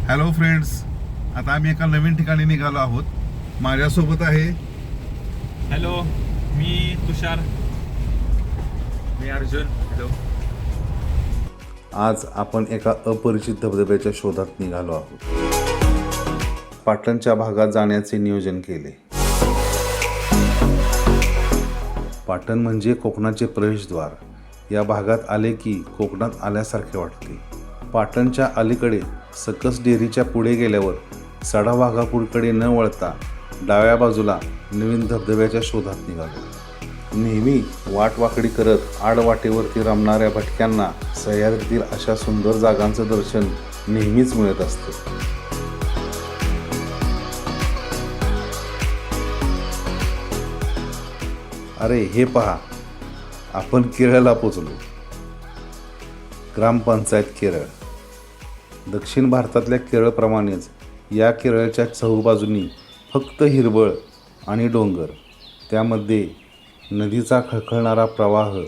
Hello friends, आता आम्ही एका नवीन ठिकाणी निघालो आहोत. माझ्यासोबत आहे हॅलो, मी तुषार. मी अर्जुन. हॅलो. आज आपण एका अपरिचित धबधब्याच्या शोधात निघालो आहोत. पाटणच्या भागात जाण्याचे नियोजन केले. पाटण म्हणजे कोकणाचे प्रवेशद्वार. या भागात आले की कोकणात आल्यासारखे वाटते. पाटणच्या अलीकडे सकस डेअरीच्या पुढे गेल्यावर सडावाघापूरकडे न वळता डाव्या बाजूला नवीन धबधब्याच्या शोधात निघालो. नेहमी वाटवाकडी करत आडवाटेवरती रमणाऱ्या भटक्यांना सह्याद्रीतील अशा सुंदर जागांचं दर्शन नेहमीच मिळत असतं. अरे हे पहा, आपण केरळला पोचलो. ग्रामपंचायत केरळ. दक्षिण भारतातल्या केरळप्रमाणेच या केरळच्या चहूबाजूंनी फक्त हिरवळ आणि डोंगर, त्यामध्ये नदीचा खळखळणारा प्रवाह.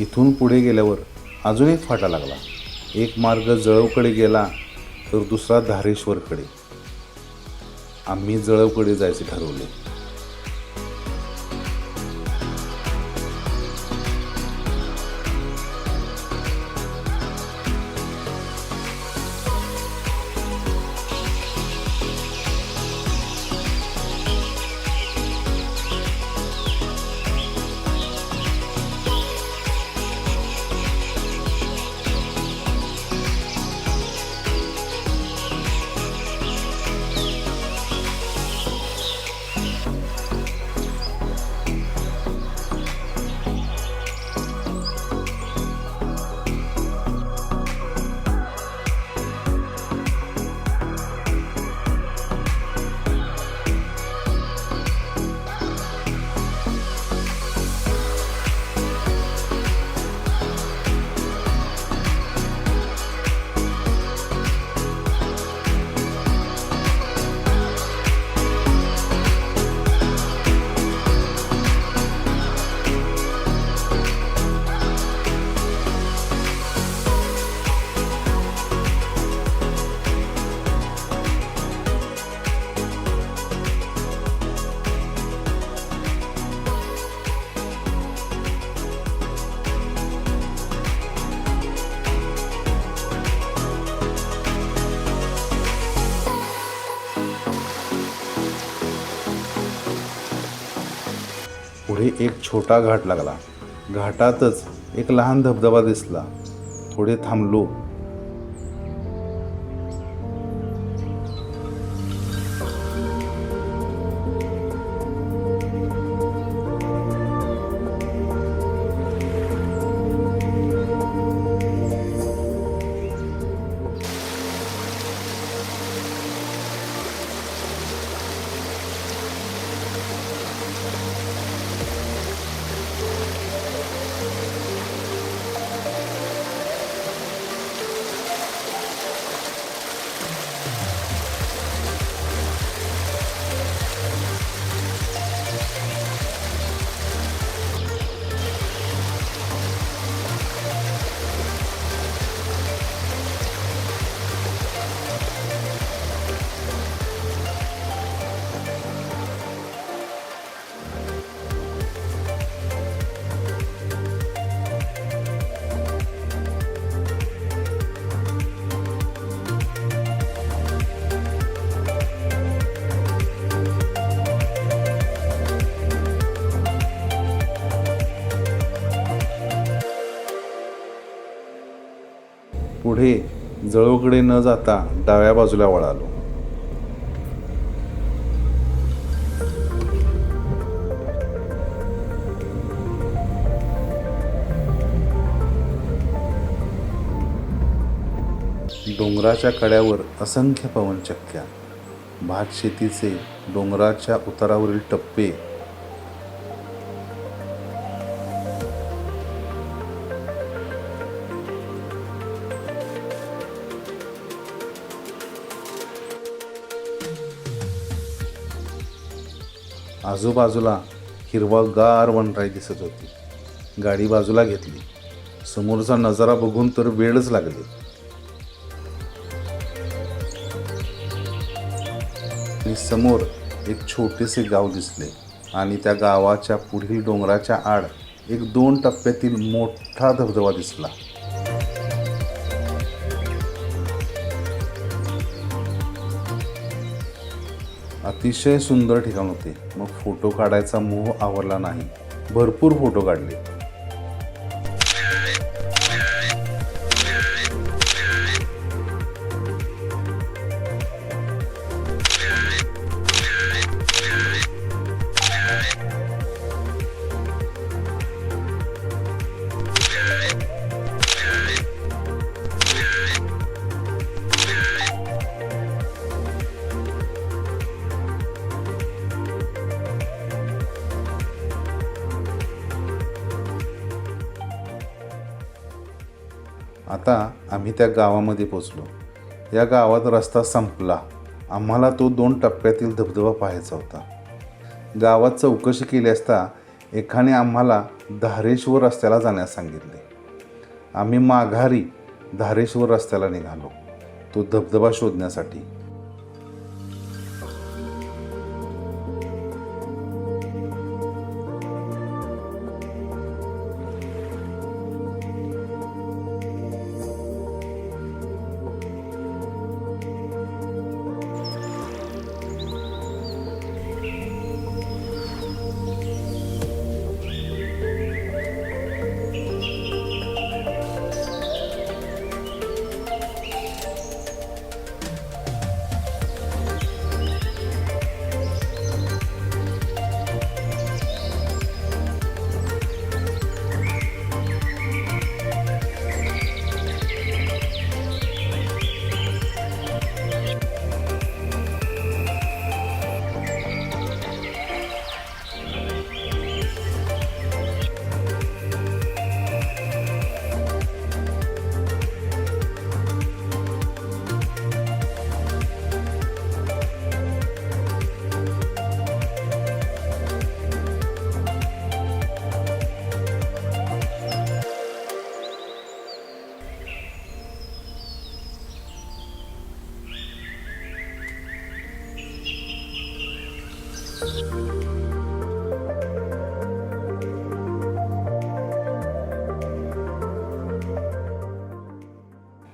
इथून पुढे गेल्यावर अजून एक फाटा लागला. एक मार्ग जळवकडे गेला तर दुसरा धारेश्वरकडे. आम्ही जळवकडे जायचे ठरवले. पुढे एक छोटा घाट लागला. घाटातच एक लहान धबधबा दिसला. थोडे थांबलो. पुढे जळवकडे न जाता डाव्या बाजूला वळालो. डोंगराच्या कड्यावर असंख्य पवनचक्क्या. भात शेतीचे डोंगराच्या उतारावरील टप्पे, आजूबाजूला हिरवागार वनराई दिसत होती. गाडी बाजूला घेतली. समोरचा नजारा बघून तर वेळच लागली. आणि समोर एक छोटेसे गाव दिसले आणि त्या गावाच्या पुढील डोंगराच्या आड एक 2 टप्प्यातील मोठा धबधबा दिसला. अतिशय सुंदर ठिकाण होते. मग फोटो काढायचा मोह आवरला नाही. भरपूर फोटो काढले. आता आम्ही त्या गावामध्ये पोचलो. या गावात रस्ता संपला. आम्हाला तो 2 टप्प्यातील धबधबा पाहायचा होता. गावात चौकशी केली असता एकाने आम्हाला धारेश्वर रस्त्याला जाण्यास सांगितले. आम्ही माघारी धारेश्वर रस्त्याला निघालो, तो धबधबा शोधण्यासाठी.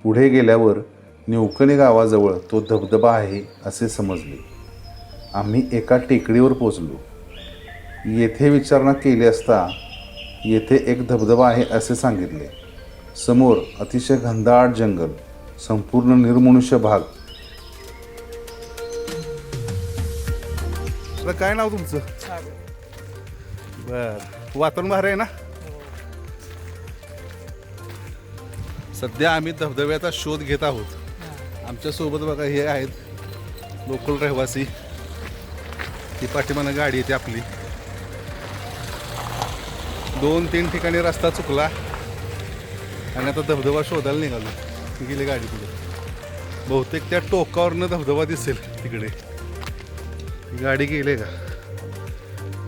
पुढे गेल्यावर निवकणी गावाजवळ तो धबधबा आहे असे समजले. आम्ही एका टेकडीवर पोचलो. येथे विचारणा केली असता येथे एक धबधबा आहे असे सांगितले. समोर अतिशय घनदाट जंगल, संपूर्ण निर्मनुष्य भाग. काय नाव तुमचं? बर, वातावरण भारी आहे ना? सध्या आम्ही धबधब्याचा शोध घेत आहोत. आमच्या सोबत बघा हे आहेत लोकल रहिवासी. ही पाठीमागं गाडी येते आपली. 2-3 ठिकाणी रस्ता चुकला आणि आता धबधबा शोधायला निघालो. गेली गाडी पुढे. बहुतेक त्या टोकावरनं धबधबा दिसेल तिकडे. गाडी गेले का?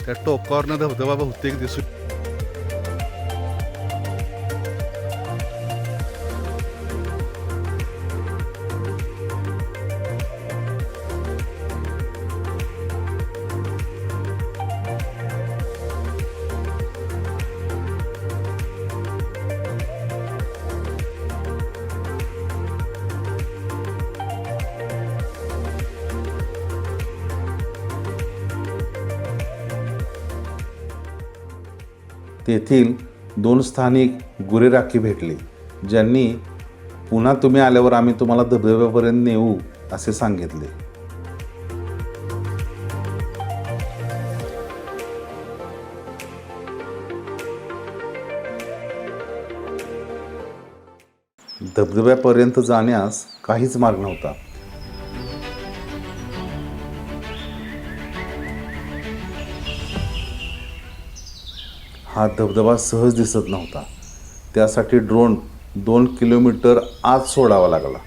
त्या टोकावरनं धबधबा बहुतेक दिसू. तेथील 2 स्थानिक गुरेराखी भेटले, ज्यांनी पुन्हा तुम्ही आल्यावर आम्ही तुम्हाला धबधब्यापर्यंत नेऊ असे सांगितले. धबधब्यापर्यंत जाण्यास काहीच मार्ग नव्हता. हा धबधबा सहज दिसत नव्हता. त्यासाठी ड्रोन 2 किलोमीटर आत सोडावा लागला.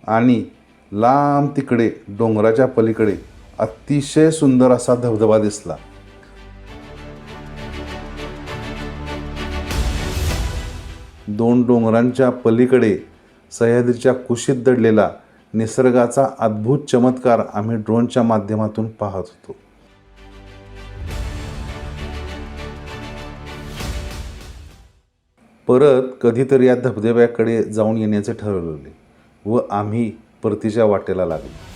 आणि लांब तिकडे डोंगराच्या पलीकडे अतिशय सुंदर असा धबधबा दिसला. दोन डोंगरांच्या पलीकडे सह्याद्रीच्या कुशीत दडलेला निसर्गाचा अद्भुत चमत्कार आम्ही ड्रोनच्या माध्यमातून पाहत होतो. परत कधीतरी या धबधब्याकडे जाऊन येण्याचे ठरवले व आम्ही परतीच्या वाटेला लागलो.